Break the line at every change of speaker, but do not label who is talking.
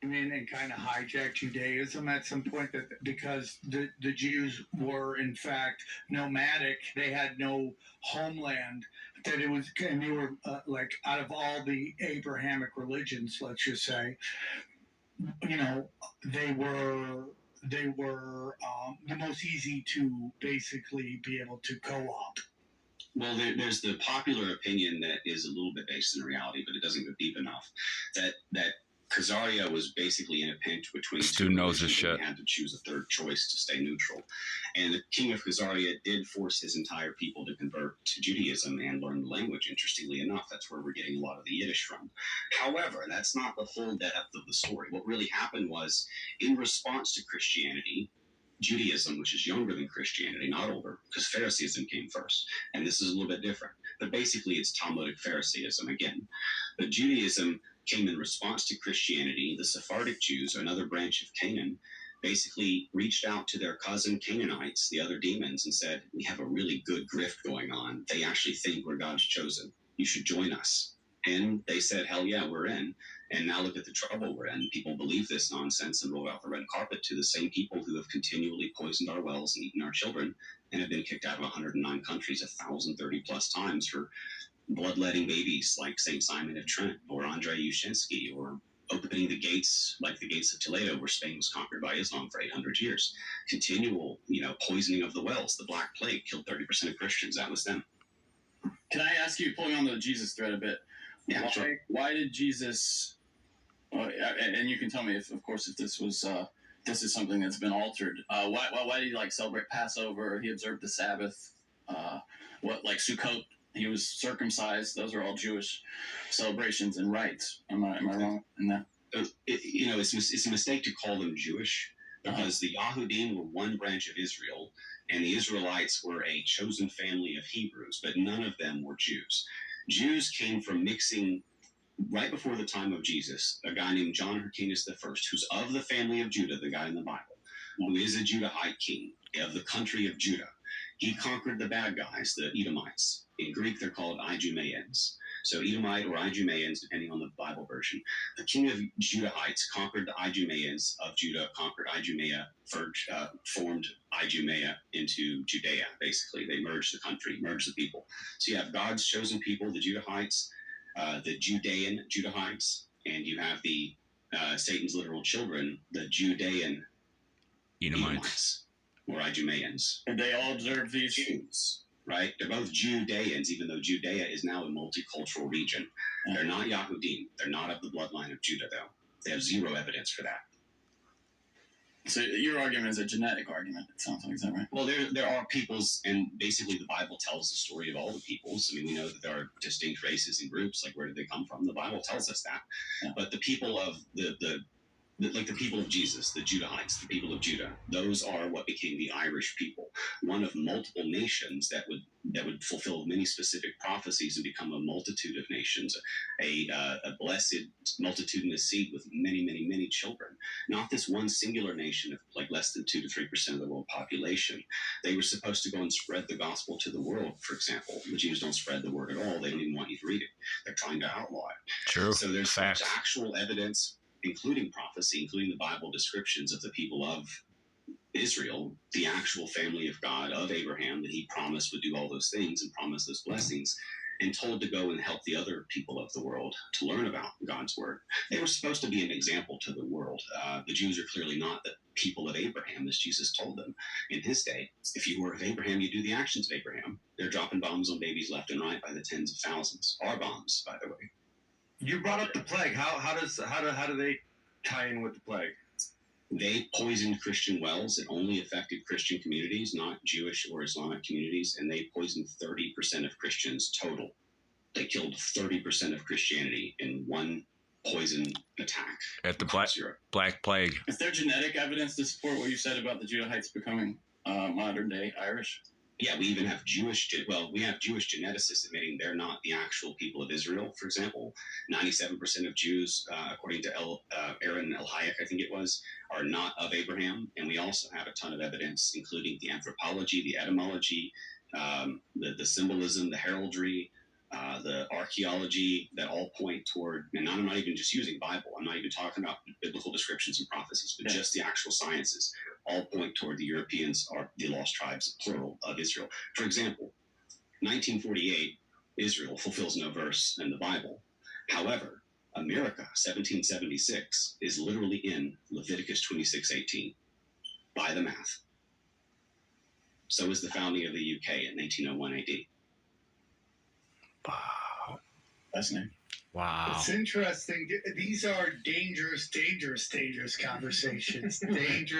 and kind of hijack Judaism at some point, that because the Jews were in fact nomadic, they had no homeland, that it was, and they were like, out of all the Abrahamic religions, let's just say, you know, they were the most easy to basically be able to co-opt.
Well, there's the popular opinion that is a little bit based in reality, but it doesn't go deep enough. That Khazaria was basically in a pinch between
Stu knows his shit.
He had to choose a third choice to stay neutral. And the king of Khazaria did force his entire people to convert to Judaism and learn the language, interestingly enough. That's where we're getting a lot of the Yiddish from. However, that's not the full depth of the story. What really happened was, in response to Christianity, Judaism, which is younger than Christianity, not older, because Phariseeism came first. And this is a little bit different. But basically, it's Talmudic Phariseeism again. But Judaism came in response to Christianity. The Sephardic Jews, another branch of Canaan, basically reached out to their cousin Canaanites, the other demons, and said, we have a really good grift going on. They actually think we're God's chosen. You should join us. And they said, hell yeah, we're in. And now look at the trouble we're in. People believe this nonsense and roll out the red carpet to the same people who have continually poisoned our wells and eaten our children and have been kicked out of 109 countries 1,030 plus times for bloodletting babies like St. Simon of Trent or Andrei Yushensky, or opening the gates like the gates of Toledo, where Spain was conquered by Islam for 800 years. Continual, poisoning of the wells. The Black Plague killed 30% of Christians. That was them.
Can I ask you, pulling on the Jesus thread a bit?
Yeah, sure.
Why did Jesus... and you can tell me if this is something that's been altered. Why did he celebrate Passover? He observed the Sabbath. Sukkot? He was circumcised. Those are all Jewish celebrations and rites. Am I wrong in that?
It's a mistake to call them Jewish, because the Yahudim were one branch of Israel, and the Israelites were a chosen family of Hebrews, but none of them were Jews. Jews came from mixing. Right before the time of Jesus, a guy named John Hyrcanus I, who's of the family of Judah, the guy in the Bible, who is a Judahite king of the country of Judah. He conquered the bad guys, the Edomites. In Greek, they're called Idumeans. So Edomite or Idumeans, depending on the Bible version. The king of Judahites conquered the Idumeans of Judah, conquered Idumea, formed Idumea into Judea, basically. They merged the country, merged the people. So you have God's chosen people, the Judahites, the Judean Judahites, and you have the Satan's literal children, the Judean Edomites, or Idumeans.
And they all observe these
Jews, right? They're both Judeans, even though Judea is now a multicultural region. They're not Yahudim. They're not of the bloodline of Judah, though. They have zero evidence for that.
So your argument is a genetic argument, it sounds like. Is that right?
Well, there are peoples, and basically the Bible tells the story of all the peoples. I mean, we know that there are distinct races and groups. Like, where did they come from? The Bible tells us that. Yeah. But the people of the people of Jesus, the Judahites, the people of Judah, those are what became the Irish people, one of multiple nations that would fulfill many specific prophecies and become a multitude of nations, a blessed multitudinous seed with many, many, many children. Not this one singular nation of less than 2 to 3% of the world population. They were supposed to go and spread the gospel to the world, for example. The Jews don't spread the word at all. They don't even want you to read it. They're trying to outlaw it.
True.
So there's actual evidence, including prophecy, including the Bible descriptions of the people of Israel, the actual family of God, of Abraham, that he promised would do all those things and promised those blessings, and told to go and help the other people of the world to learn about God's word. They were supposed to be an example to the world. The Jews are clearly not the people of Abraham, as Jesus told them in his day. If you were of Abraham, you do the actions of Abraham. They're dropping bombs on babies left and right by the tens of thousands. Our bombs, by the way.
You brought up the plague. How do they tie in with the plague?
They poisoned Christian wells. It only affected Christian communities, not Jewish or Islamic communities, and they poisoned 30% of Christians total. They killed 30% of Christianity in one poison attack.
At the Black Plague.
Is there genetic evidence to support what you said about the Judahites becoming modern-day Irish?
Yeah, we even have Jewish geneticists admitting they're not the actual people of Israel, for example. 97% of Jews, according to Aaron El-Hayek, I think it was, are not of Abraham. And we also have a ton of evidence, including the anthropology, the etymology, the symbolism, the heraldry, the archaeology that all point toward, and I'm not even just using Bible, I'm not even talking about biblical descriptions and prophecies, but just the actual sciences, all point toward the Europeans are the lost tribes, plural, of Israel. For example, 1948, Israel fulfills no verse in the Bible. However, America, 1776, is literally in Leviticus 26:18 by the math. So is the founding of the UK in 1901 AD.
Wow.
Fascinating.
Wow.
It's interesting. These are dangerous conversations. Dangerous.